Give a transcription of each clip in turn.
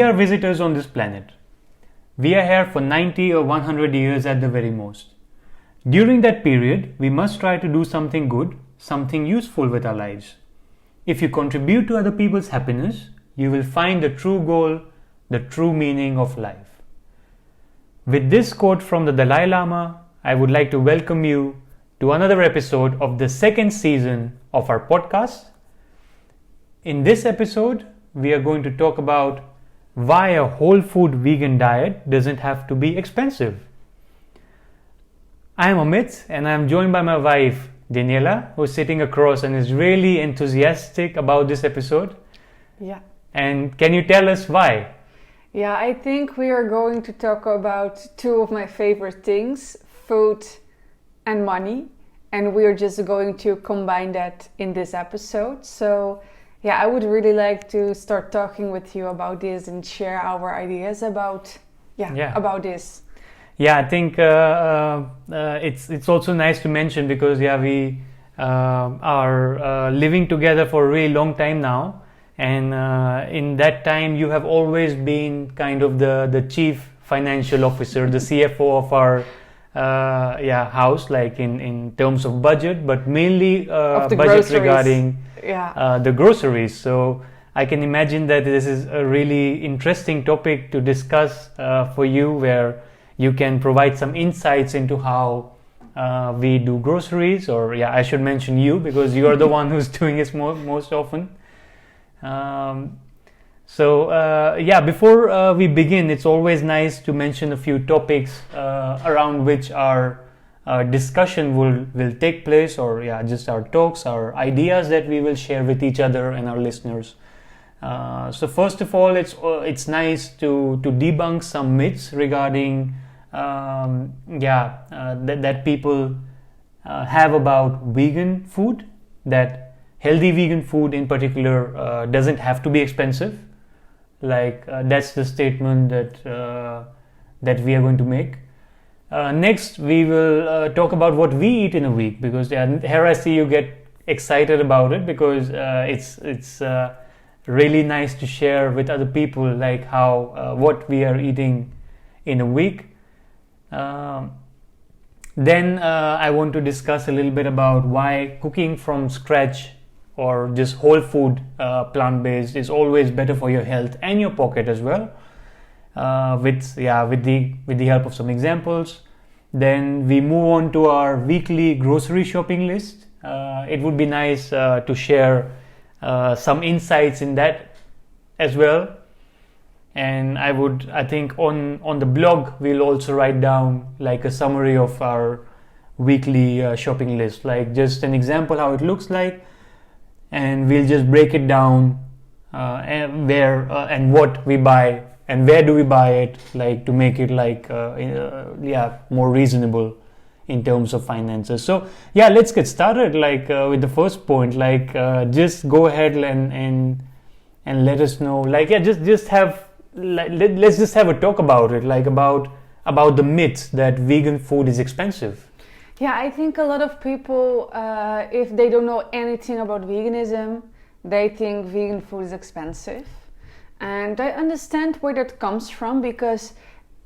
are visitors on this planet. We are here for 90 or 100 years at the very most. During that period, we must try to do something good, something useful with our lives. If you contribute to other people's happiness, you will find the true goal, the true meaning of life. With this quote from the Dalai Lama, I would like to welcome you to another episode of the second season of our podcast. In this episode, we are going to talk about why a whole food vegan diet doesn't have to be expensive. I am Amit and I am joined by my wife Daniëlle, who is sitting across and is really enthusiastic about this episode. Yeah. And can you tell us why? Yeah, I think we are going to talk about two of my favorite things, food and money. And we're just going to combine that in this episode. So yeah, I would really like to start talking with you about this and share our ideas about this. Yeah, I think it's also nice to mention because we are living together for a really long time now, and in that time you have always been kind of the chief financial officer, the CFO of our house, like in terms of budget, but mainly budget groceries. Regarding the groceries. So I can imagine that this is a really interesting topic to discuss for you, where you can provide some insights into how we do groceries, or I should mention you because you are the one who's doing it most often. Before we begin, it's always nice to mention a few topics around which our discussion will take place, or just our talks, our ideas that we will share with each other and our listeners. So first of all, it's nice to debunk some myths regarding that people have about vegan food, that healthy vegan food in particular doesn't have to be expensive. That's the statement that we are going to make. Next, we will talk about what we eat in a week, because here I see you get excited about it, because it's really nice to share with other people like how what we are eating in a week. Then I want to discuss a little bit about why cooking from scratch or just whole food plant-based is always better for your health and your pocket as well, with the help of some examples. Then we move on to our weekly grocery shopping list. It would be nice to share some insights in that as well. And I think on the blog we'll also write down like a summary of our weekly shopping list, like just an example how it looks like, and we'll just break it down and where and what we buy and where do we buy it, like to make it like more reasonable in terms of finances. So let's get started with the first point. Just go ahead and let us know. Let's just have a talk about it, about the myths that vegan food is expensive. Yeah, I think a lot of people, if they don't know anything about veganism, they think vegan food is expensive. And I understand where that comes from, because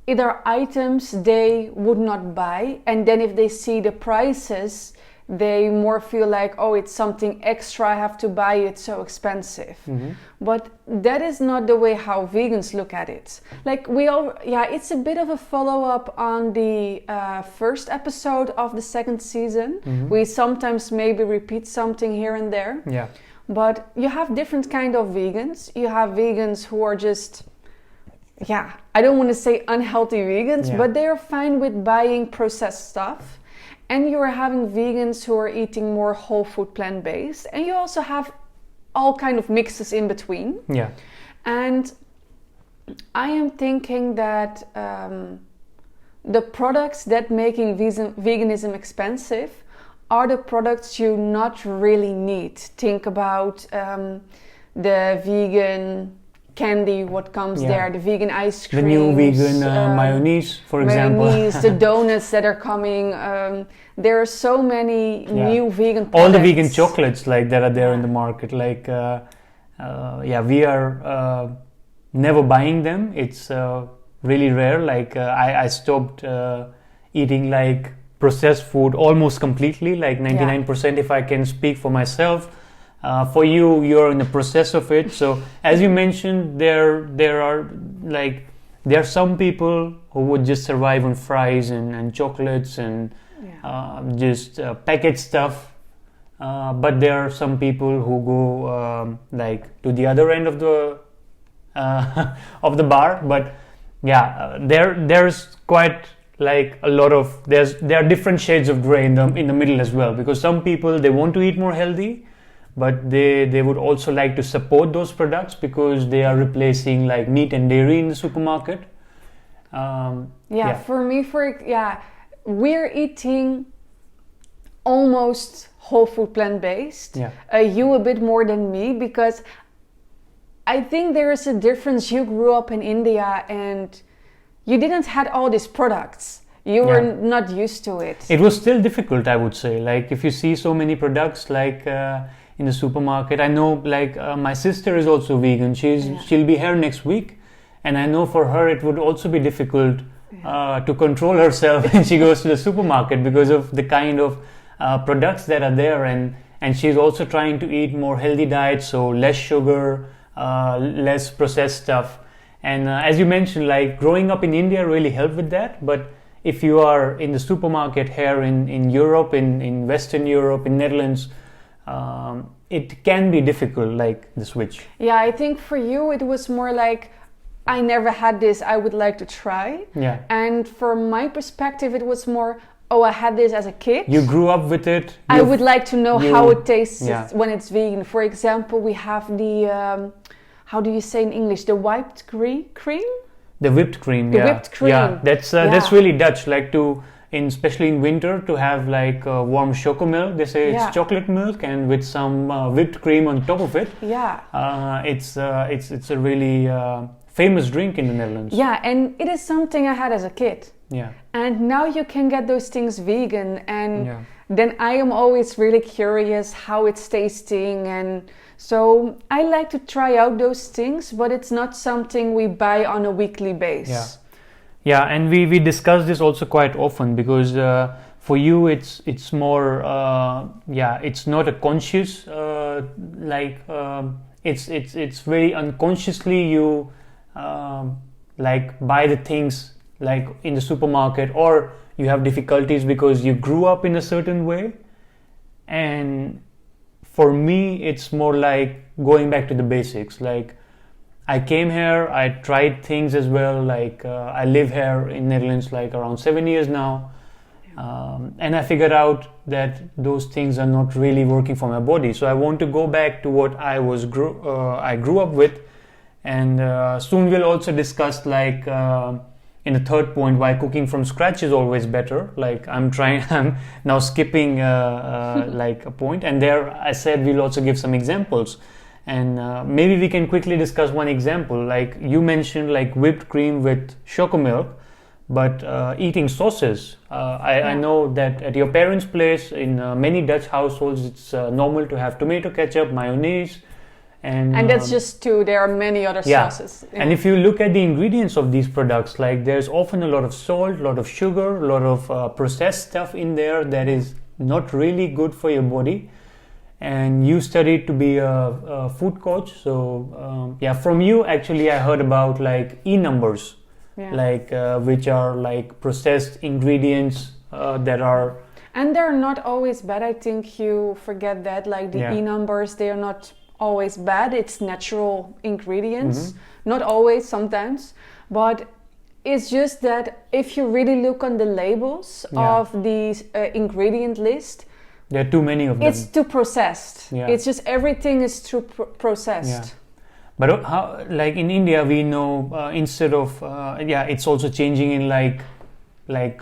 there are items they would not buy, and then if they see the prices, they more feel like, oh, it's something extra, I have to buy it, so expensive. Mm-hmm. But that is not the way how vegans look at it. It's a bit of a follow-up on the first episode of the second season. Mm-hmm. We sometimes maybe repeat something here and there. Yeah. But you have different kind of vegans. You have vegans who are just, I don't want to say unhealthy vegans, but they are fine with buying processed stuff. And you are having vegans who are eating more whole food plant-based. And you also have all kind of mixes in between. Yeah. And I am thinking that the products that making veganism expensive are the products you not really need. Think about the vegan candy, what comes there, the vegan ice cream, the new vegan mayonnaise, for example. The donuts that are coming. There are so many new vegan products. All the vegan chocolates that are there in the market. We are never buying them. It's really rare. Like I stopped eating like processed food almost completely, like 99% if I can speak for myself. For you, you're in the process of it. So as you mentioned, there are some people who would just survive on fries and chocolates and just packet stuff. But there are some people who go like to the other end of the of the bar. But there's quite like a lot of there are different shades of gray in the middle as well, because some people, they want to eat more healthy, but they would also like to support those products because they are replacing like meat and dairy in the supermarket. For me, we're eating almost whole food plant-based. You a bit more than me, because I think there is a difference. You grew up in India and you didn't had all these products. You were not used to it. It was still difficult, I would say. Like if you see so many products like in the supermarket, I know like my sister is also vegan. She'll be here next week, and I know for her it would also be difficult to control herself when she goes to the supermarket because of the kind of products that are there, and she's also trying to eat more healthy diet, so less sugar, less processed stuff. And as you mentioned, like growing up in India really helped with that. But if you are in the supermarket here in Europe, in Western Europe, in Netherlands, it can be difficult, like the switch. Yeah, I think for you it was more like, I never had this, I would like to try. Yeah. And from my perspective, it was more, I had this as a kid. You grew up with it. I would like to know how it tastes when it's vegan. For example, we have the, how do you say in English, the whipped cream? The whipped cream, whipped cream. Yeah, that's really Dutch, like especially in winter, to have like warm chocomilk. They say it's chocolate milk and with some whipped cream on top of it. Yeah. It's a really famous drink in the Netherlands. Yeah, and it is something I had as a kid. Yeah. And now you can get those things vegan, and then I am always really curious how it's tasting, and so I like to try out those things, but it's not something we buy on a weekly basis. Yeah, and we discuss this also quite often, because for you it's more it's not a conscious it's very unconsciously you like buy the things like in the supermarket, or you have difficulties because you grew up in a certain way. And for me it's more like going back to the basics. Like I came here, I tried things as well, like I live here in Netherlands like around 7 years now, and I figured out that those things are not really working for my body. So I want to go back to what I grew up with. And soon we'll also discuss like in the third point why cooking from scratch is always better. Like I'm now skipping like a point, and there I said we'll also give some examples. And maybe we can quickly discuss one example. Like you mentioned like whipped cream with chocomilk, but eating sauces. I know that at your parents' place, in many Dutch households, it's normal to have tomato ketchup, mayonnaise, and that's just two. There are many other sauces. Yeah. And if you look at the ingredients of these products, like there's often a lot of salt, a lot of sugar, a lot of processed stuff in there that is not really good for your body. And you studied to be a food coach, so from you actually I heard about like E-numbers, like which are like processed ingredients that are, and they're not always bad. I think you forget that, like the E-numbers, they are not always bad. It's natural ingredients, not always, sometimes, but it's just that if you really look on the labels of these ingredient list, there are too many of them. It's too processed. It's just everything is too processed. But how, like in India, we know instead of it's also changing in like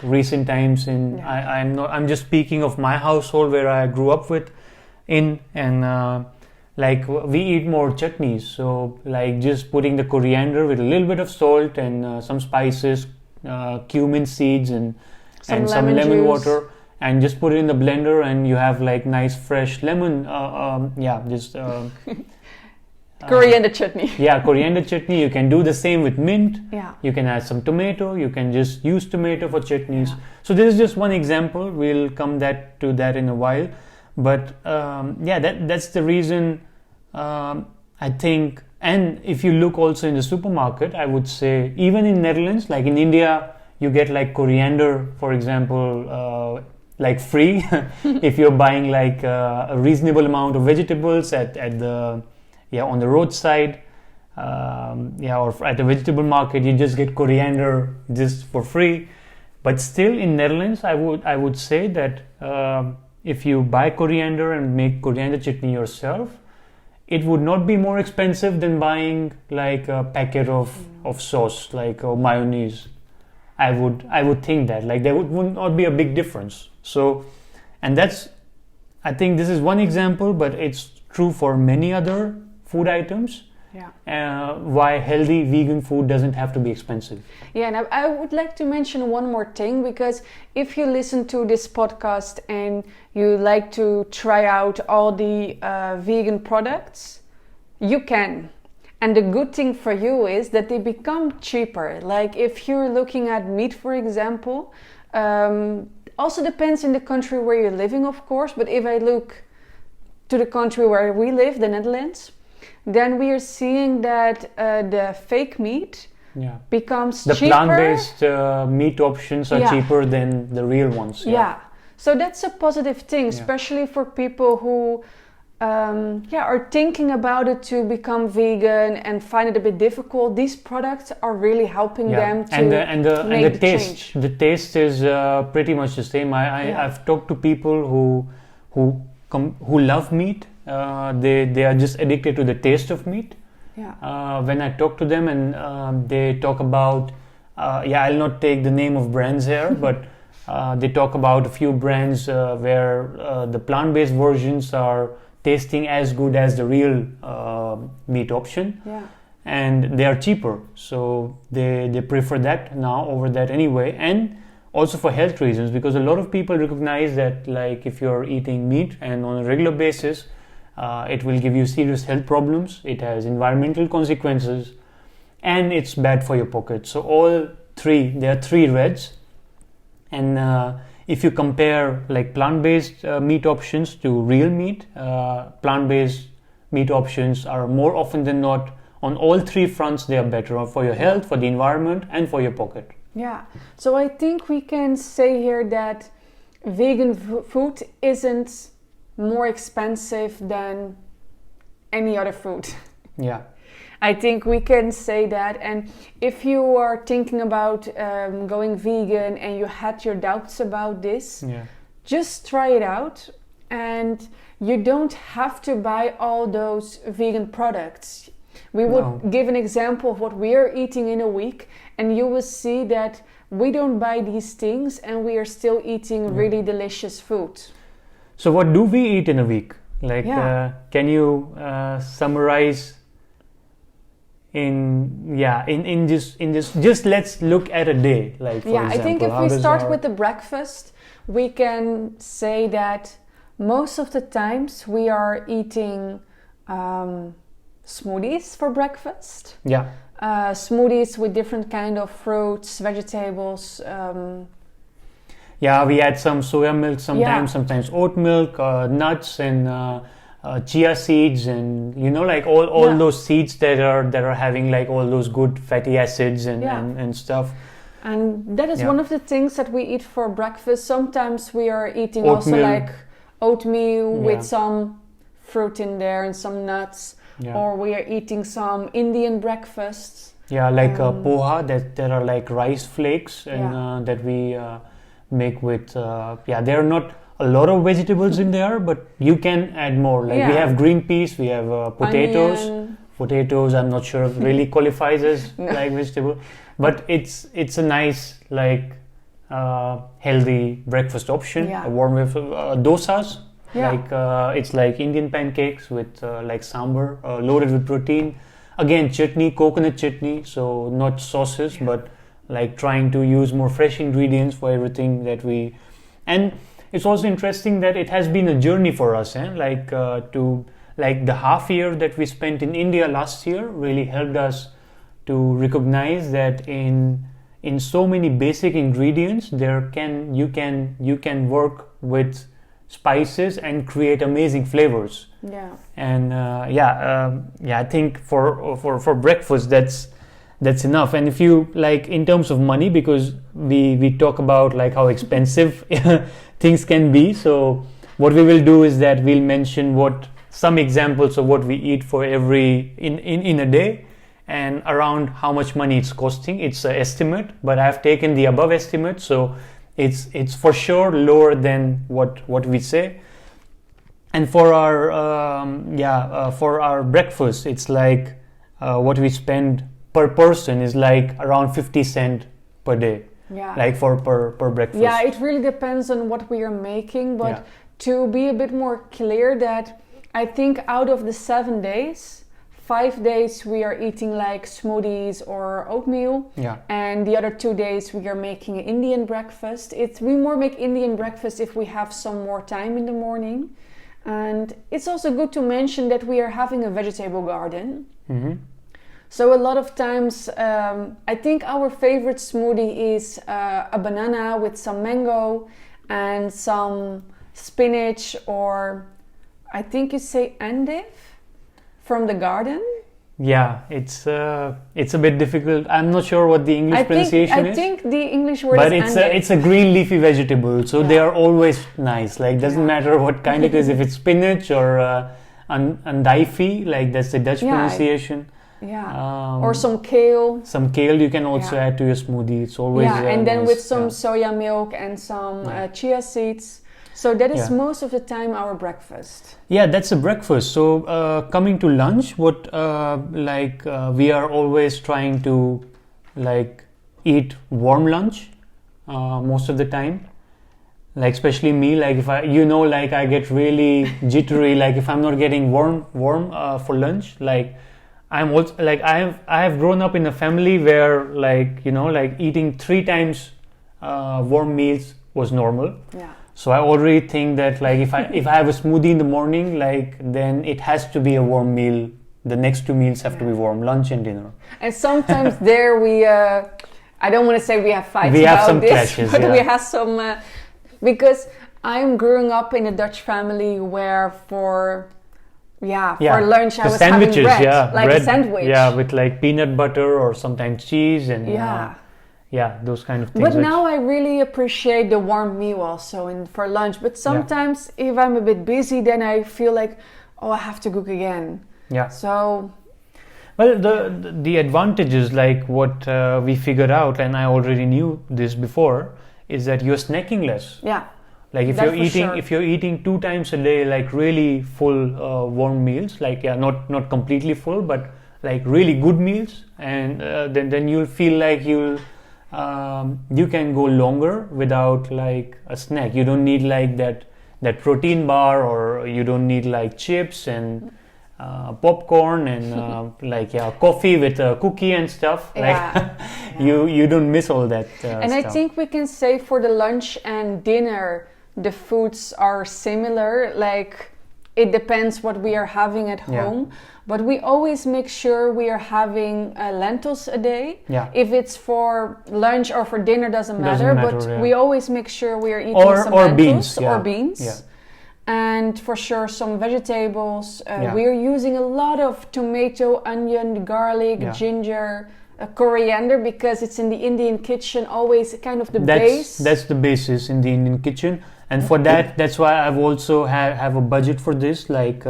recent times. I'm just speaking of my household where I grew up and like we eat more chutneys. So like just putting the coriander with a little bit of salt and some spices, cumin seeds and some lemon water. And just put it in the blender, and you have like nice fresh lemon. Coriander chutney. Yeah, coriander chutney. You can do the same with mint. Yeah. You can add some tomato. You can just use tomato for chutneys. Yeah. So this is just one example. We'll come to that in a while. But that's the reason I think. And if you look also in the supermarket, I would say even in Netherlands, like in India, you get like coriander, for example, like free if you're buying like a reasonable amount of vegetables at the on the roadside, or at a vegetable market, you just get coriander just for free. But still, in Netherlands, I would say that if you buy coriander and make coriander chutney yourself, it would not be more expensive than buying like a packet of sauce, like mayonnaise. I would think that like there would not be a big difference. So, and I think this is one example, but it's true for many other food items. Yeah. Why healthy vegan food doesn't have to be expensive. Yeah, and I would like to mention one more thing, because if you listen to this podcast and you like to try out all the vegan products, you can. And the good thing for you is that they become cheaper. Like if you're looking at meat, for example, also depends in the country where you're living, of course. But if I look to the country where we live, the Netherlands, then we are seeing that the fake meat becomes cheaper. The plant-based meat options are cheaper than the real ones. Yeah. So that's a positive thing, especially for people who are thinking about it to become vegan and find it a bit difficult. These products are really helping them to make the taste. change. The taste is pretty much the same. I've talked to people who love meat. They are just addicted to the taste of meat. When I talk to them and they talk about I'll not take the name of brands here, but they talk about a few brands where the plant-based versions are tasting as good as the real meat option, and they are cheaper, so they prefer that now over that anyway. And also for health reasons, because a lot of people recognize that like if you're eating meat and on a regular basis, it will give you serious health problems, it has environmental consequences, and it's bad for your pocket. So there are three reds. And if you compare like plant-based meat options to real meat, plant-based meat options are more often than not, on all three fronts, they are better for your health, for the environment, and for your pocket. Yeah, so I think we can say here that vegan food isn't more expensive than any other food. Yeah. I think we can say that. And if you are thinking about going vegan and you had your doubts about this, just try it out. And you don't have to buy all those vegan products. We would give an example of what we are eating in a week, and you will see that we don't buy these things and we are still eating really delicious food. So what do we eat in a week? Like, can you summarize just let's look at a day, like for example, I think if we start with the breakfast, we can say that most of the times we are eating smoothies for breakfast. Smoothies with different kind of fruits, vegetables. We add some soya milk sometimes oat milk, nuts and chia seeds, and like all those seeds that are having like all those good fatty acids and stuff. And that is one of the things that we eat for breakfast. Sometimes we are eating also like oatmeal with some fruit in there and some nuts, or we are eating some Indian breakfasts. Poha, that are like rice flakes and that we make with there are not a lot of vegetables in there, but you can add more. Like we have green peas, we have potatoes. Onion. Potatoes, I'm not sure if really qualifies as like vegetable, but it's a nice like healthy breakfast option. A warm with dosas. It's like Indian pancakes with like sambar, loaded with protein. Again, chutney, coconut chutney, so not sauces, but like trying to use more fresh ingredients for everything that we. And it's also interesting that it has been a journey for us, like the half year that we spent in India last year really helped us to recognize that in so many basic ingredients you can work with spices and create amazing flavors. And I think for breakfast that's enough. And if you like, in terms of money, because we talk about like how expensive things can be, so what we will do is that we'll mention some examples of what we eat for every in a day, and around how much money it's costing. It's an estimate, but I've taken the above estimate, so it's for sure lower than what we say. And for our breakfast, it's like what we spend per person is like around 50 cents per day. Like per breakfast. Yeah, it really depends on what we are making, but to be a bit more clear, that I think out of the 7 days, 5 days we are eating like smoothies or oatmeal, and the other 2 days we are making an Indian breakfast. We more make Indian breakfast if we have some more time in the morning. And it's also good to mention that we are having a vegetable garden. So a lot of times, I think our favorite smoothie is a banana with some mango and some spinach, or I think you say endive from the garden. Yeah, it's a bit difficult. I'm not sure what the English pronunciation is. I think the English word but is it's a green leafy vegetable, so they are always nice. Like, doesn't matter what kind it is, if it's spinach or andijvie, like that's the Dutch pronunciation. Or some kale. Some kale you can also add to your smoothie. It's always and then nice. with some soya milk and some chia seeds. So that is most of the time our breakfast. Yeah, that's a breakfast. So coming to lunch, we are always trying to like eat warm lunch most of the time. Like especially me, like if I get really jittery, like if I'm not getting warm for lunch, like I'm also like I have grown up in a family where like eating 3 times warm meals was normal. So I already think that like if I have a smoothie in the morning, like then it has to be a warm meal. The next 2 meals have to be warm, lunch and dinner. And sometimes there we I don't want to say we have fights we about have some this, clashes, but we have some because I'm growing up in a Dutch family where for lunch I was sandwiches, having bread, like bread, a sandwich. With like peanut butter or sometimes cheese and those kind of things. But now I really appreciate the warm meal also for lunch. But sometimes if I'm a bit busy, then I feel like, I have to cook again. So, well, the advantages, like what we figured out, and I already knew this before, is that you're snacking less. Like if you're eating 2 times a day, like really full warm meals, like not completely full, but like really good meals, and then you'll feel like you can go longer without like a snack. You don't need like that protein bar, or you don't need like chips and popcorn and coffee with a cookie and stuff. You don't miss all that and stuff. I think we can say for the lunch and dinner the foods are similar. Like it depends what we are having at home, but we always make sure we are having lentils a day. If it's for lunch or for dinner, doesn't matter, but we always make sure we are eating some lentils or beans. And for sure some vegetables. We are using a lot of tomato, onion, garlic, ginger, coriander, because it's in the Indian kitchen always kind of the base. That's the basis in the Indian kitchen, and for that's why I've also have a budget for this, like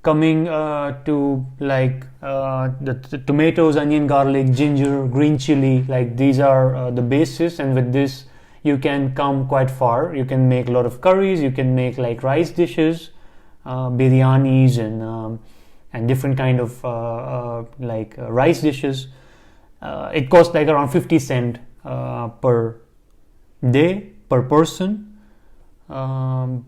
coming to like the tomatoes, onion, garlic, ginger, green chili, like these are the basis, and with this you can come quite far. You can make a lot of curries, you can make like rice dishes, biryanis and different kind of rice dishes. It costs like around 50 cents per day per person, and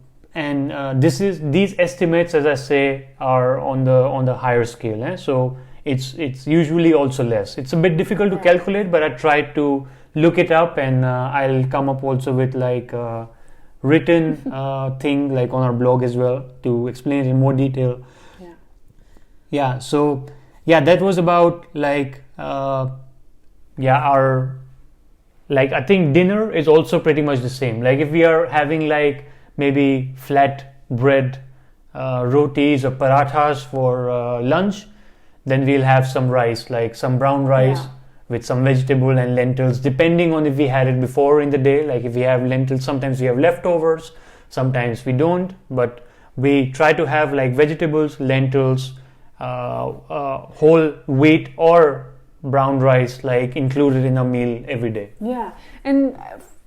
these estimates, as I say, are on the higher scale. So it's usually also less. It's a bit difficult to calculate, but I tried to look it up, and I'll come up also with like written thing like on our blog as well to explain it in more detail. Yeah, so yeah, that was about like our, like, I think dinner is also pretty much the same. Like if we are having like maybe flat bread, rotis or parathas for lunch, then we'll have some rice, like some brown rice with some vegetable and lentils, depending on if we had it before in the day. Like if we have lentils, sometimes we have leftovers, sometimes we don't, but we try to have like vegetables, lentils, whole wheat or brown rice like included in a meal every day. Yeah, and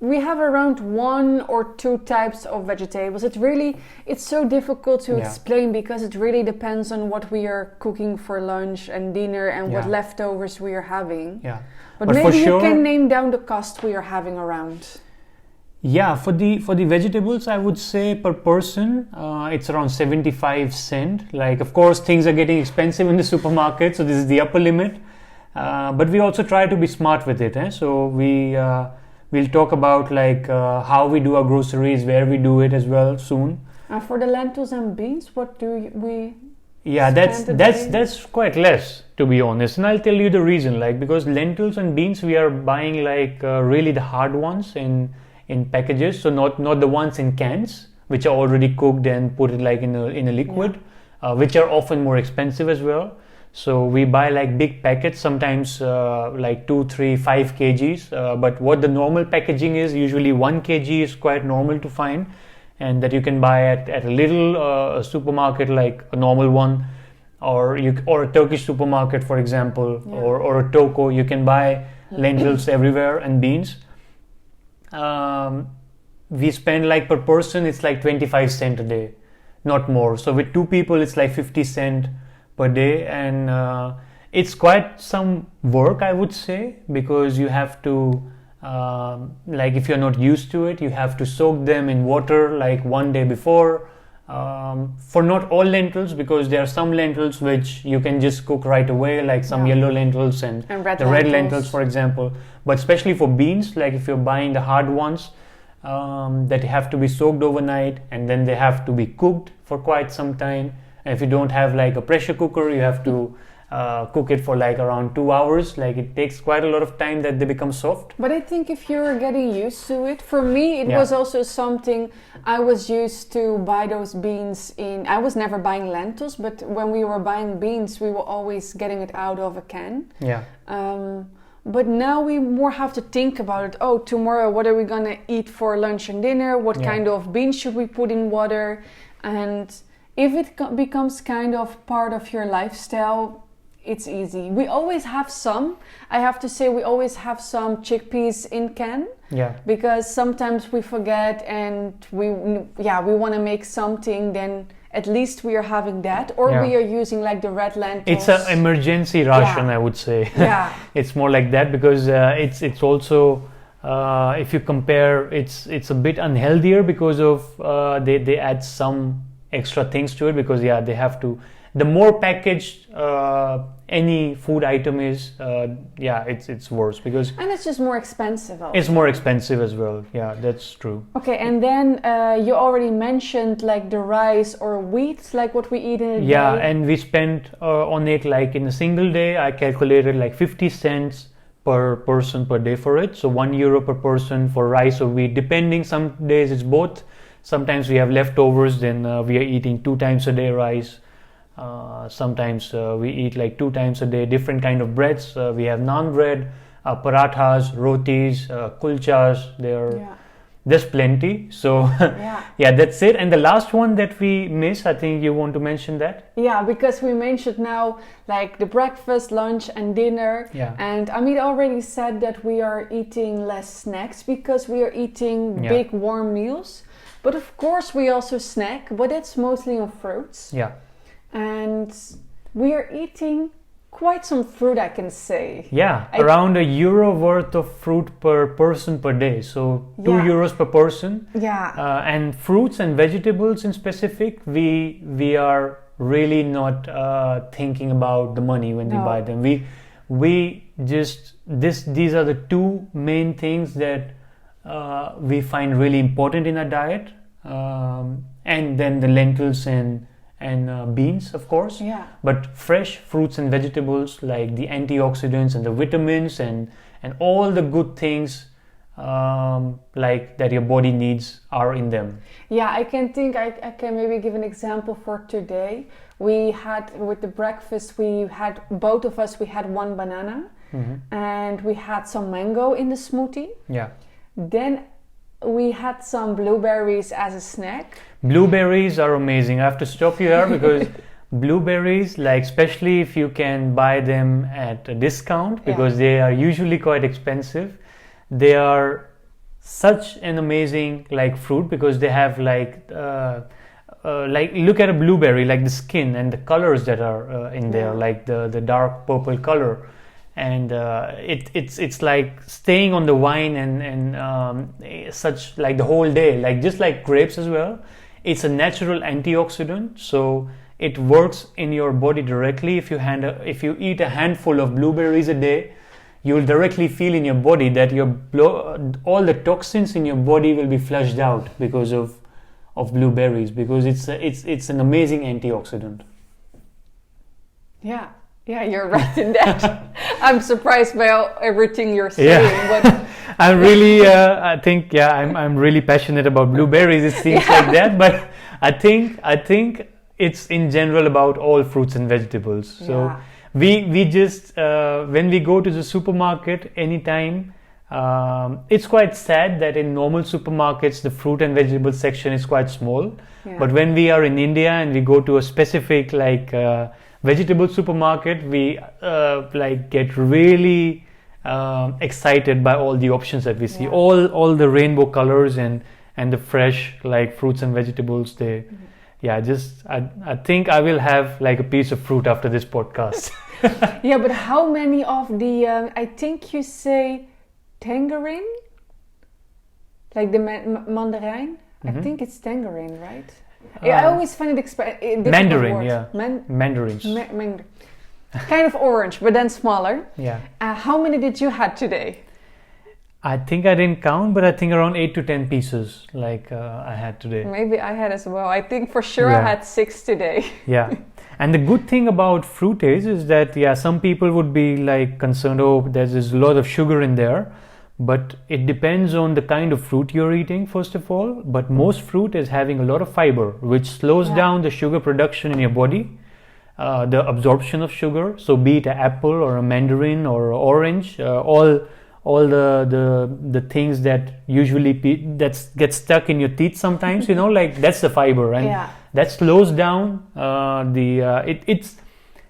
we have around 1 or 2 types of vegetables. It's so difficult to explain because it really depends on what we are cooking for lunch and dinner and what leftovers we are having. Yeah, but maybe for sure, you can name down the cost we are having around. Yeah, for the vegetables, I would say per person, it's around 75 cents. Like, of course, things are getting expensive in the supermarket, so this is the upper limit. But we also try to be smart with it. So we'll talk about like how we do our groceries, where we do it as well soon. For the lentils and beans, what do we? Yeah, that's quite less, to be honest, and I'll tell you the reason. Like, because lentils and beans, we are buying like really the hard ones in packages, so not the ones in cans, which are already cooked and put it like in a liquid, which are often more expensive as well. So we buy like big packets, sometimes like 2, 3, 5 kgs. But what the normal packaging is, usually 1 kg is quite normal to find, and that you can buy at a little supermarket, like a normal one, or a Turkish supermarket, for example, or a toko. You can buy lentils everywhere and beans. We spend like per person, it's like 25 cents a day, not more. So with 2 people, it's like 50 cents per day, and it's quite some work, I would say, because you have to like, if you're not used to it, you have to soak them in water like 1 day before, for not all lentils, because there are some lentils which you can just cook right away, like some yellow lentils and the red lentils, for example. But especially for beans, like if you're buying the hard ones, that have to be soaked overnight, and then they have to be cooked for quite some time. And if you don't have like a pressure cooker, you have to cook it for like around 2 hours. Like, it takes quite a lot of time that they become soft. But I think if you're getting used to it, for me it was also something. I was used to buy those beans I was never buying lentils, but when we were buying beans, we were always getting it out of a can. But now we more have to think about it. Oh, tomorrow, what are we gonna eat for lunch and dinner? What kind of beans should we put in water? And if it becomes kind of part of your lifestyle, it's easy. We always have some. I have to say, we always have some chickpeas in can. Because sometimes we forget, and we want to make something. Then at least we are having that, or we are using like the red lentils. It's an emergency ration, I would say. It's more like that, because it's also if you compare, it's a bit unhealthier because of they add some extra things to it, because they have to. The more packaged any food item is, it's worse, because and it's just more expensive also. It's more expensive as well. Yeah, that's true. Okay, and then you already mentioned like the rice or wheat, like what we eat in a day. And we spent on it, like in a single day, I calculated like 50 cents per person per day for it. So €1 per person for rice or wheat, depending. Some days it's both. Sometimes we have leftovers, then we are eating 2 times a day rice. Sometimes we eat like 2 times a day different kind of breads. We have naan bread, parathas, rotis, kulchas. There's plenty. So that's it. And the last one that we miss, I think you want to mention that? Yeah, because we mentioned now like the breakfast, lunch and dinner. And Amit already said that we are eating less snacks because we are eating big warm meals. But of course we also snack, but it's mostly on fruits. And we are eating quite some fruit, I can say. Around €1 worth of fruit per person per day. So €2 per person. And fruits and vegetables in specific, we are really not thinking about the money when we buy them. We just these are the 2 main things that we find really important in our diet, and then the lentils and beans, of course. Yeah. But fresh fruits and vegetables, like the antioxidants and the vitamins and all the good things like that your body needs are in them. Yeah, I can can maybe give an example for today. We had with the breakfast, both of us had one banana, and we had some mango in the smoothie. Yeah. Then we had some blueberries as a snack. Blueberries are amazing. I have to stop you here because blueberries, like especially if you can buy them at a discount, because they are usually quite expensive. They are such an amazing like fruit because they have like look at a blueberry, like the skin and the colors that are in there, like the dark purple color, and it's like staying on the vine and such like the whole day, like just like grapes as well. It's a natural antioxidant, so it works in your body directly. If you eat a handful of blueberries a day, you'll directly feel in your body that all the toxins in your body will be flushed out because of blueberries, because it's an amazing antioxidant. Yeah, you're right in that. I'm surprised by everything you're saying. But I'm really, I think, I'm really passionate about blueberries. It seems like that, but I think it's in general about all fruits and vegetables. So we just when we go to the supermarket anytime, it's quite sad that in normal supermarkets the fruit and vegetable section is quite small. But when we are in India and we go to a specific like vegetable supermarket, we like get really excited by all the options that we see, all the rainbow colors and the fresh like fruits and vegetables. I think I will have like a piece of fruit after this podcast. Yeah, but how many of the I think you say tangerine, like the mandarin? I think it's tangerine, right? I always find it mandarin. Mandarins. Kind of orange, but then smaller. Yeah. How many did you have today? I think I didn't count, but I think around 8 to 10 pieces like I had today. Maybe I had as well. I think for sure I had 6 today. Yeah. And the good thing about fruit is that some people would be like concerned, there's a lot of sugar in there, but it depends on the kind of fruit you're eating, first of all. But most fruit is having a lot of fiber, which slows down the sugar production in your body, the absorption of sugar. So be it an apple or a mandarin or orange, all the things that usually get stuck in your teeth sometimes, like that's the fiber, and that slows down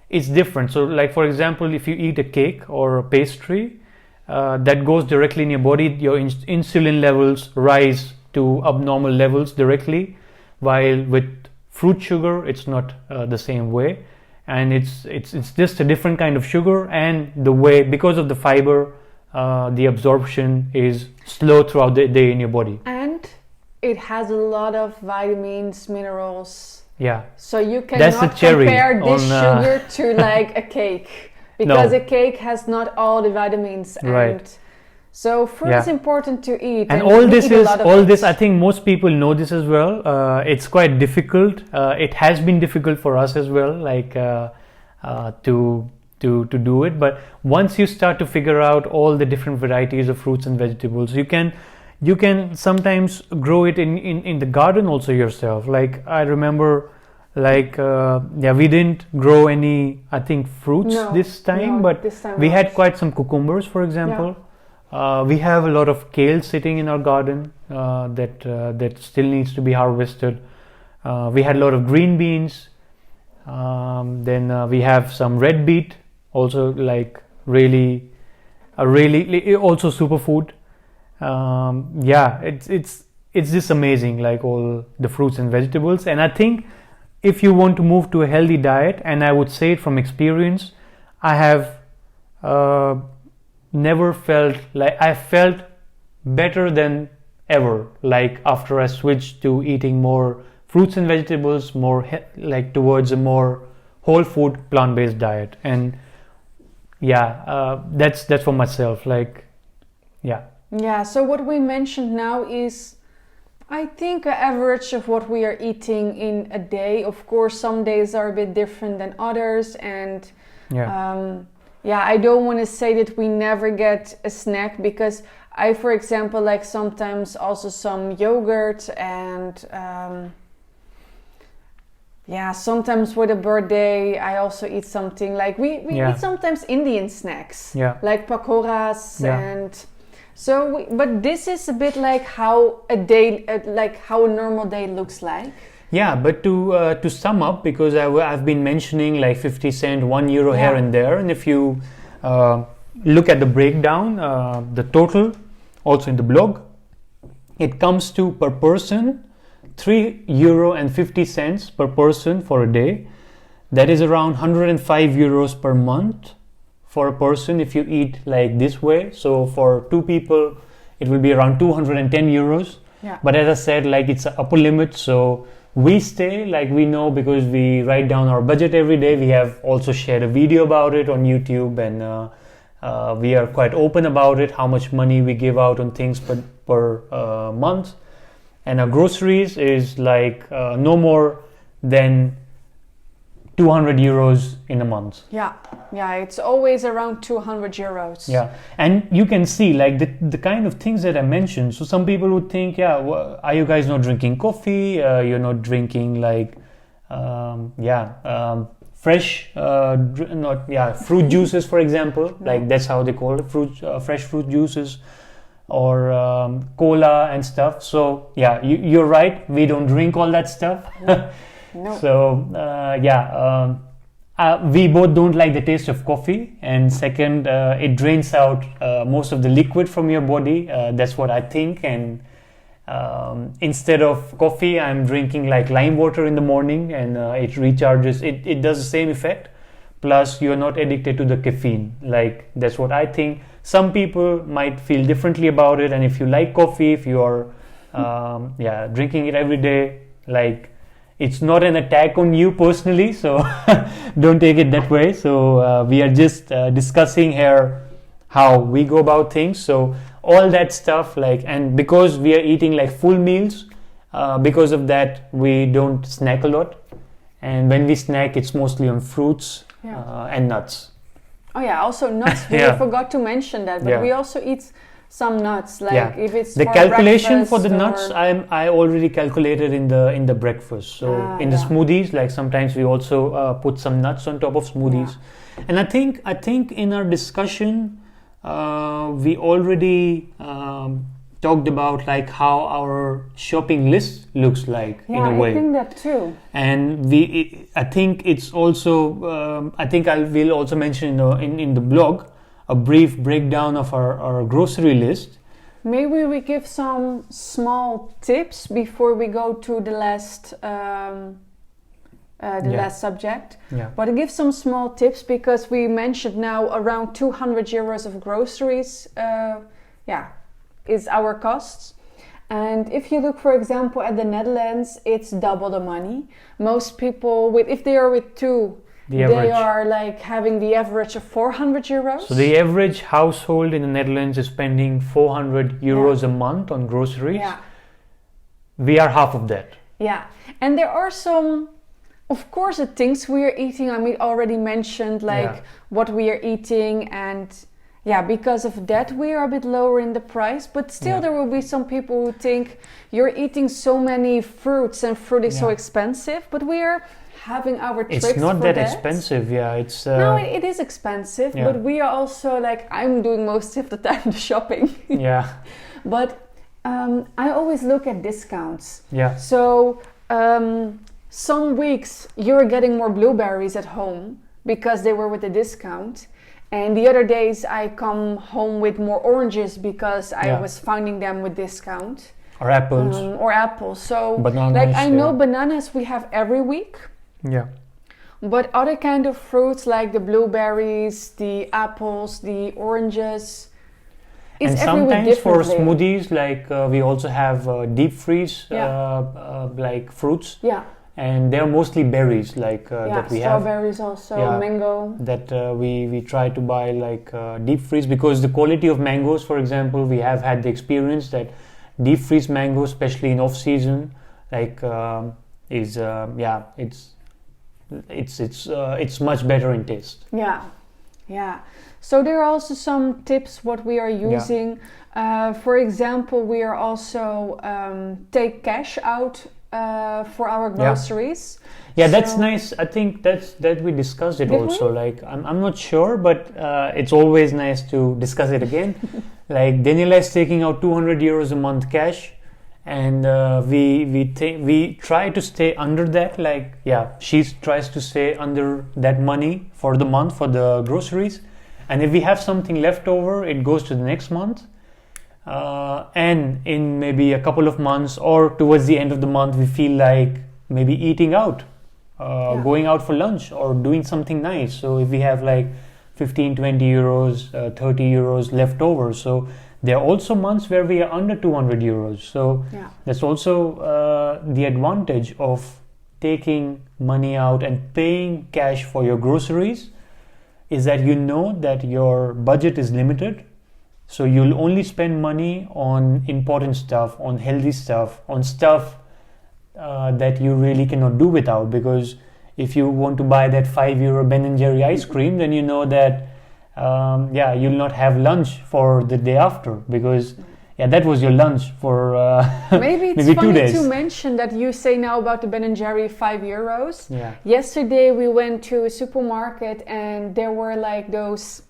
it's different. So like for example, if you eat a cake or a pastry, that goes directly in your body, your insulin levels rise to abnormal levels directly, while with fruit sugar it's not the same way, and it's just a different kind of sugar, and the way, because of the fiber, the absorption is slow throughout the day in your body. And it has a lot of vitamins, minerals. Yeah. So you cannot compare this sugar to like a cake, because a cake has not all the vitamins. And so fruit is important to eat. And all this, I think most people know this as well. It's quite difficult. It has been difficult for us as well, like to do it, but once you start to figure out all the different varieties of fruits and vegetables, you can sometimes grow it in the garden also yourself. Like I remember, like we didn't grow any, I think, fruits this time, but we had quite some cucumbers, for example. We have a lot of kale sitting in our garden that still needs to be harvested. We had a lot of green beans. Then we have some red beet, also like really also superfood. It's just amazing, like all the fruits and vegetables. And I think if you want to move to a healthy diet, and I would say it from experience, I have never felt like I felt better than ever, like after I switched to eating more fruits and vegetables, more like towards a more whole food plant-based diet. And that's for myself, like. So what we mentioned now is I think an average of what we are eating in a day. Of course, some days are a bit different than others, and I don't want to say that we never get a snack, because I, for example, like sometimes also some yogurt and sometimes with a birthday I also eat something like we eat sometimes Indian snacks like pakoras and so. But this is a bit like how a day, like how a normal day looks like. Yeah, but to sum up, because I've been mentioning like 50 cent, €1 here and there, and if you look at the breakdown, the total also in the blog, it comes to per person €3.50 per person for a day. That is around €105 per month for a person if you eat like this way. So for 2 people, it will be around €210. Yeah. But as I said, like it's an upper limit, so we stay like we know, because we write down our budget every day. We have also shared a video about it on YouTube, and we are quite open about it, how much money we give out on things per month. And our groceries is like no more than €200 in a month. Yeah, it's always around €200. Yeah, and you can see like the kind of things that I mentioned. So some people would think, are you guys not drinking coffee? You're not drinking like, fresh, fruit juices, for example. Like that's how they call it, fresh fruit juices, or cola and stuff. So you're right, we don't drink all that stuff. No. So we both don't like the taste of coffee, and second, it drains out most of the liquid from your body. That's what I think. And instead of coffee, I'm drinking like lime water in the morning, and it recharges. It does the same effect, plus you're not addicted to the caffeine. Like that's what I think. Some people might feel differently about it, and if you like coffee, if you're drinking it every day, like it's not an attack on you personally, so don't take it that way. So we are just discussing here how we go about things. So all that stuff, like, and because we are eating like full meals, because of that we don't snack a lot, and when we snack, it's mostly on fruits and nuts. Oh yeah, also nuts. We forgot to mention that, but we also eat some nuts. Like if it's the calculation for the nuts, I already calculated in the breakfast. So in the smoothies, like sometimes we also put some nuts on top of smoothies. And I think in our discussion, we already talked about like how our shopping list looks like in a way. I think that too. And I think it's also, I think I will also mention in the blog a brief breakdown of our grocery list. Maybe we give some small tips before we go to the last last subject. Yeah. But I give some small tips because we mentioned now around €200 of groceries. Is our costs. And if you look, for example, at the Netherlands, it's double the money. Most people, if they are with two, they are like having the average of €400. So the average household in the Netherlands is spending €400 a month on groceries. Yeah. We are half of that. Yeah, and there are some, of course, the things we are eating. I mean, already mentioned like what we are eating, and because of that we are a bit lower in the price, but still there will be some people who think you're eating so many fruits and fruit is so expensive, but we are having our tricks. It's not for that expensive, it's... No, it is expensive, but we are also like, I'm doing most of the time the shopping. But I always look at discounts. So some weeks you're getting more blueberries at home because they were with a discount. And the other days I come home with more oranges because I was finding them with discount. Or apples. So bananas, like I know bananas we have every week. Yeah. But other kind of fruits like the blueberries, the apples, the oranges, is and every sometimes week for differently. smoothies, like we also have deep freeze like fruits. Yeah. And they're mostly berries, like that we have. Strawberries also, mango. That we try to buy like deep freeze, because the quality of mangoes, for example, we have had the experience that deep freeze mango, especially in off season, like it's much better in taste. Yeah. So there are also some tips what we are using. For example, we are also take cash out for our groceries. Yeah, that's nice. I think that we discussed it also. Like I'm not sure, but it's always nice to discuss it again. Like Daniëlle is taking out €200 a month cash, and we try to stay under that. Like she tries to stay under that money for the month for the groceries, and if we have something left over, it goes to the next month. And in maybe a couple of months or towards the end of the month, we feel like maybe eating out. Going out for lunch or doing something nice. So if we have like 15, 20 euros, 30 euros left over, so there are also months where we are under 200 euros. So that's also the advantage of taking money out and paying cash for your groceries, is that you know that your budget is limited. So you'll only spend money on important stuff, on healthy stuff, on stuff that you really cannot do without, because if you want to buy that €5 Ben & Jerry ice cream, then you know that you'll not have lunch for the day after, because that was your lunch for maybe it's maybe funny 2 days. to mention that you say now about the Ben & Jerry €5. Yesterday we went to a supermarket and there were like those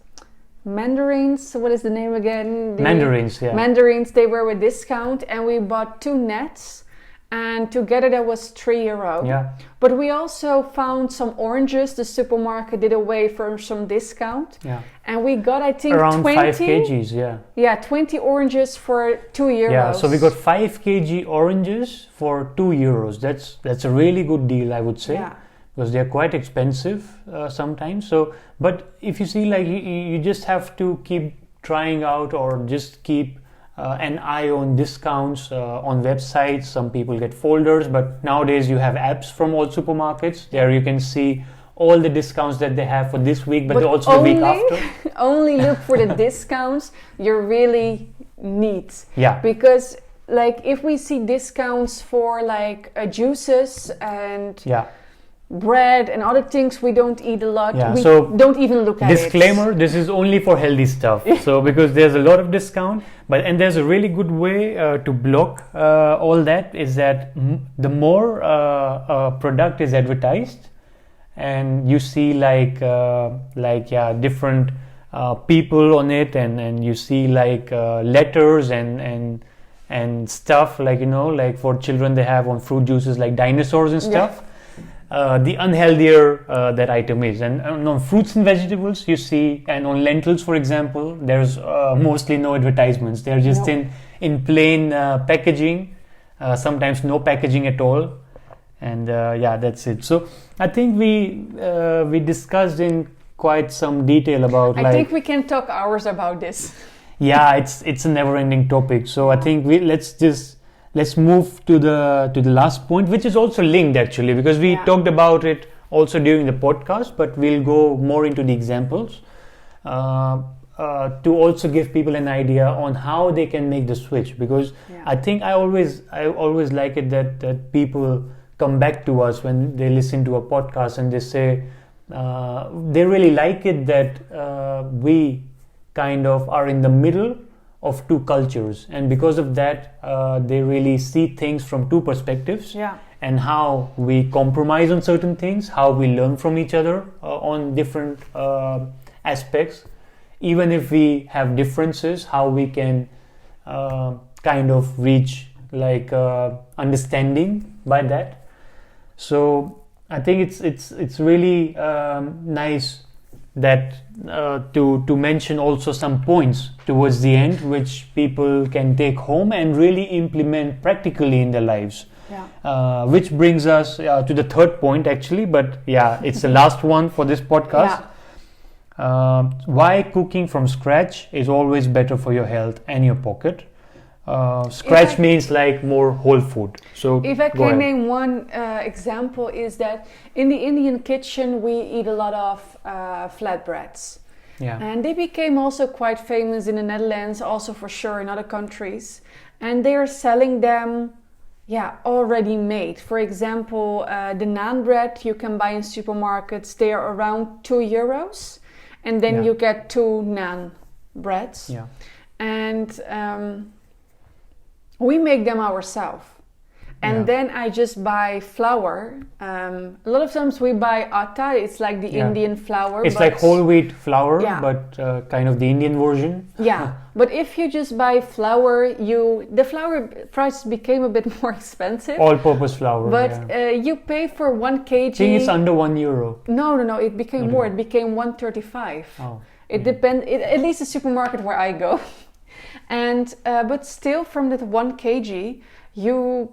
mandarins. What is the name again? Mandarins. Mandarins. They were with discount, and we bought 2 nets. And together that was €3. But we also found some oranges. The supermarket did away for some discount. And we got, I think, around 20 5 kgs. 20 oranges for €2. Yeah, so we got 5 kg oranges for €2. That's a really good deal, I would say. Because they're quite expensive sometimes. So, but if you see, like you just have to keep trying out, or just keep an eye on discounts on websites. Some people get folders, but nowadays you have apps from all supermarkets. There you can see all the discounts that they have for this week, but also the week after. Only look for the discounts you really need. Because like if we see discounts for like juices and bread and other things we don't eat a lot, we don't even look at it. Disclaimer, this is only for healthy stuff. So because there's a lot of discount, and there's a really good way to block all that, is that the more a product is advertised and you see different people on it, and you see like letters and stuff, like like for children they have on fruit juices like dinosaurs and stuff. The unhealthier that item is. And on fruits and vegetables you see, and on lentils for example, there's mostly no advertisements. They're just in plain packaging, sometimes no packaging at all, and that's it. So I think we discussed in quite some detail about I think we can talk hours about this. It's a never-ending topic. So I think let's move to the last point, which is also linked actually, because we talked about it also during the podcast, but we'll go more into the examples to also give people an idea on how they can make the switch. Because I think I always like it that people come back to us when they listen to a podcast and they say they really like it that we kind of are in the middle of two cultures, and because of that they really see things from two perspectives, and how we compromise on certain things, how we learn from each other on different aspects, even if we have differences, how we can kind of reach like understanding by that. So I think it's really nice that to mention also some points towards the end which people can take home and really implement practically in their lives. Which brings us to the third point actually, but it's the last one for this podcast. Why cooking from scratch is always better for your health and your pocket. Scratch means like more whole food. So if I can name one example, is that in the Indian kitchen we eat a lot of flatbreads. And they became also quite famous in the Netherlands, also for sure in other countries. and they are selling them already made. For example, the naan bread you can buy in supermarkets, they are around €2, and then you get 2 naan breads. Yeah. And we make them ourselves. And then I just buy flour. A lot of times we buy atta. It's like the Indian flour. It's like whole wheat flour, but kind of the Indian version. Yeah, but if you just buy flour, the flour price became a bit more expensive. All-purpose flour. But you pay for 1 kg. I think it's under €1. No. It became more. It became 135. Oh. It depends. At least the supermarket where I go. And but still, from that 1 kg, you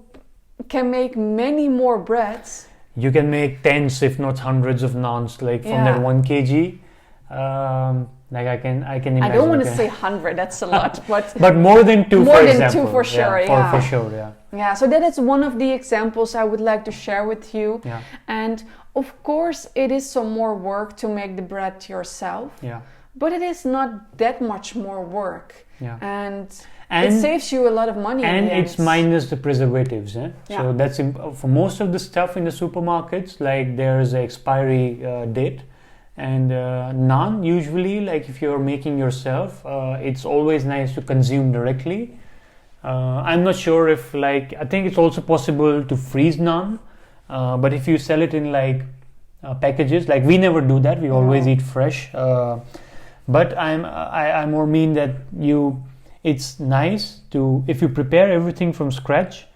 can make many more breads. You can make tens, if not hundreds, of naans, like from that 1 kg. Like I can imagine. I don't want to say 100. That's a lot, but more than 2. More for than example. 2 for sure. For sure. Yeah. Yeah. So that is one of the examples I would like to share with you. Yeah. And of course, it is some more work to make the bread yourself. Yeah. But it is not that much more work. Yeah. And it saves you a lot of money. And it's minus the preservatives. Yeah. So that's for most of the stuff in the supermarkets, like there's an expiry date. And naan, usually, like if you're making yourself, it's always nice to consume directly. I'm not sure if, like, I think it's also possible to freeze naan. But if you sell it in like packages, like we never do that. We always eat fresh. But I more mean that it's nice to, if you prepare everything from scratch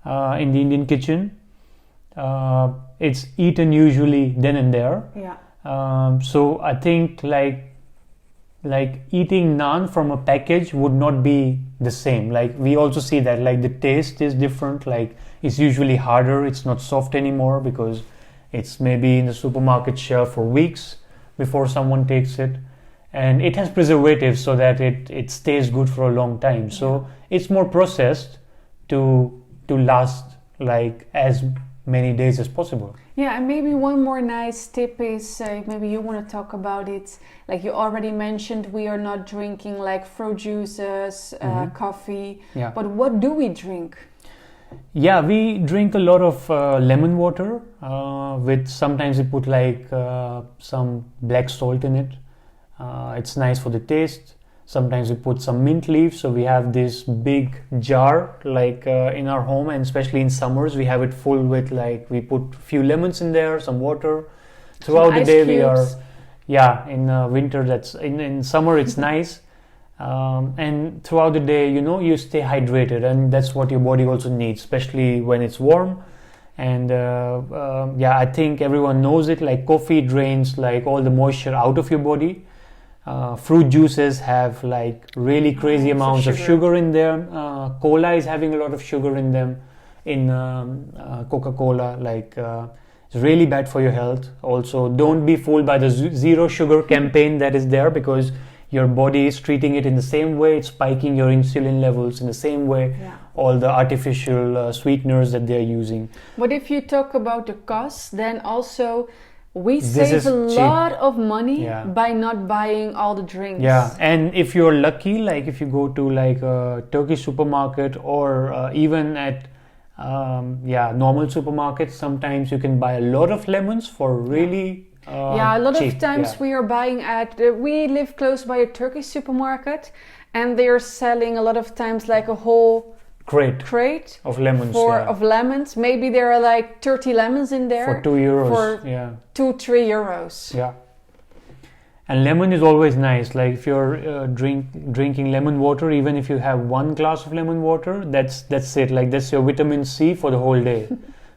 in the Indian kitchen, it's eaten usually then and there. Yeah. So I think like eating naan from a package would not be the same. Like we also see that like the taste is different. Like it's usually harder. It's not soft anymore because it's maybe in the supermarket shelf for weeks before someone takes it. And it has preservatives so that it stays good for a long time. So it's more processed to last like as many days as possible. Yeah, and maybe one more nice tip is maybe you want to talk about it. Like you already mentioned, we are not drinking like fruit juices, coffee. Yeah. But what do we drink? Yeah, we drink a lot of lemon water with sometimes we put like some black salt in it. It's nice for the taste. Sometimes we put some mint leaves, so we have this big jar like in our home, and especially in summers we have it full with like we put few lemons in there, some water. Throughout the day we are, in winter that's in summer it's nice, and throughout the day you stay hydrated, and that's what your body also needs, especially when it's warm. And I think everyone knows it, like coffee drains like all the moisture out of your body. Fruit juices have like really crazy amounts of sugar in them. Cola is having a lot of sugar in them. In Coca-Cola, like it's really bad for your health. Also, don't be fooled by the zero sugar campaign that is there, because your body is treating it in the same way. It's spiking your insulin levels in the same way. All the artificial sweeteners that they're using. But if you talk about the cost, then also we save a lot of money by not buying all the drinks. Yeah, and if you're lucky, like if you go to like a Turkish supermarket or even at normal supermarkets, sometimes you can buy a lot of lemons for really a lot cheap. of times we are buying at we live close by a Turkish supermarket, and they are selling a lot of times like a whole crate of lemons. Of lemons. Maybe there are like 30 lemons in there for €2. For 2-3 euros. Yeah. And lemon is always nice. Like if you're drinking lemon water, even if you have 1 glass of lemon water, that's it. Like that's your vitamin C for the whole day.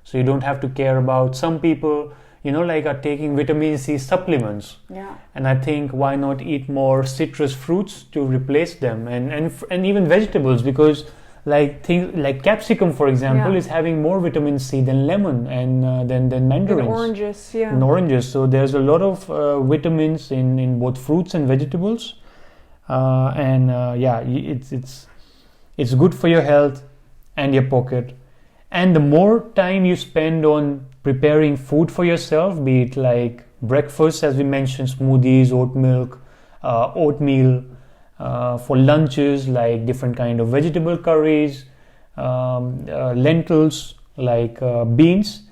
So you don't have to care about. Some people, like are taking vitamin C supplements. Yeah. And I think why not eat more citrus fruits to replace them, and even vegetables, because like things like capsicum, for example, is having more vitamin C than lemon and than mandarins. And oranges, so there's a lot of vitamins in both fruits and vegetables, it's good for your health and your pocket. And the more time you spend on preparing food for yourself, be it like breakfast, as we mentioned, smoothies, oat milk, oatmeal, for lunches, like different kind of vegetable curries, lentils, like beans,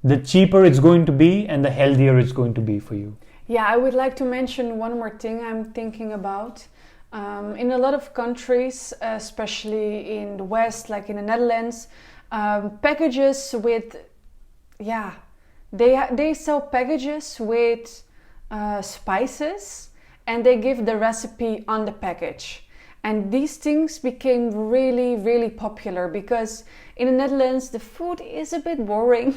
the cheaper it's going to be and the healthier it's going to be for you. Yeah, I would like to mention one more thing I'm thinking about. In a lot of countries, especially in the West, like in the Netherlands, packages with, they sell packages with spices, and they give the recipe on the package. And these things became really, really popular because in the Netherlands the food is a bit boring.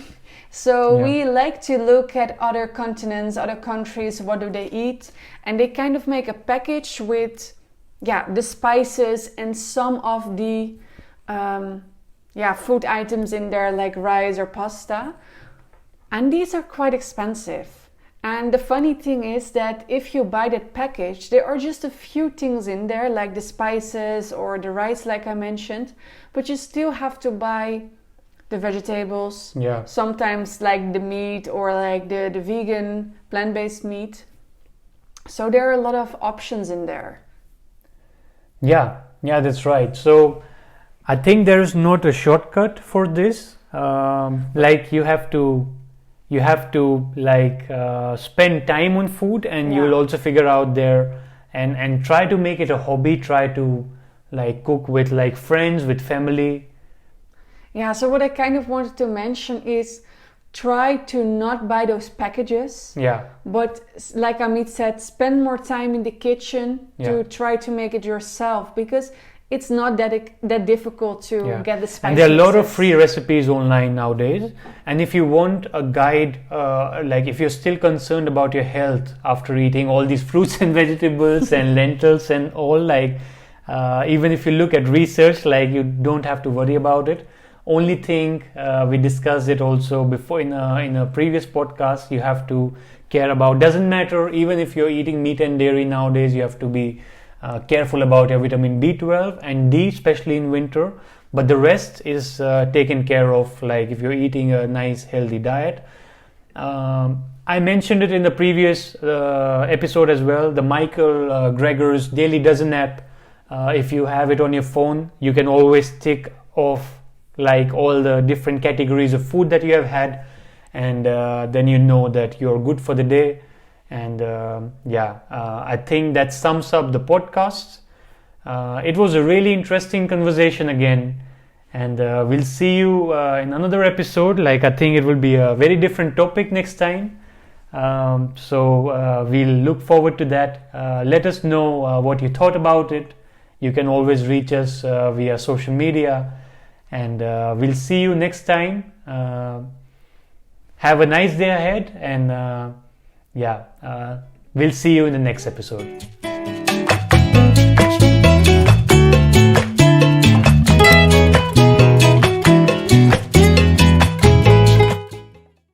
So we like to look at other continents, other countries, what do they eat? And they kind of make a package with the spices and some of the food items in there, like rice or pasta. And these are quite expensive. And the funny thing is that if you buy that package, there are just a few things in there, like the spices or the rice, like I mentioned, but you still have to buy the vegetables, sometimes like the meat or like the vegan plant-based meat. So there are a lot of options in there. Yeah, that's right. So I think there is not a shortcut for this. Like you have to spend time on food, and you'll also figure out there and try to make it a hobby. Try to like cook with like friends, with family. Yeah, so what I kind of wanted to mention is try to not buy those packages. Yeah. But like Amit said, spend more time in the kitchen to try to make it yourself, because it's not that difficult to get the spices. And there are a lot of free recipes online nowadays. And if you want a guide, like if you're still concerned about your health after eating all these fruits and vegetables and lentils and all, like even if you look at research, like you don't have to worry about it. Only thing we discussed it also before in a previous podcast, you have to care about. Doesn't matter even if you're eating meat and dairy nowadays, you have to be careful about your vitamin B12 and D, especially in winter. But the rest is taken care of, like if you're eating a nice healthy diet. I mentioned it in the previous episode as well, the Michael Greger's Daily Dozen app. If you have it on your phone, you can always tick off like all the different categories of food that you have had, and then you know that you're good for the day. And I think that sums up the podcast. It was a really interesting conversation again, and we'll see you in another episode. Like I think it will be a very different topic next time. So we'll look forward to that. Let us know what you thought about it. You can always reach us via social media, and we'll see you next time. Have a nice day ahead, and we'll see you in the next episode.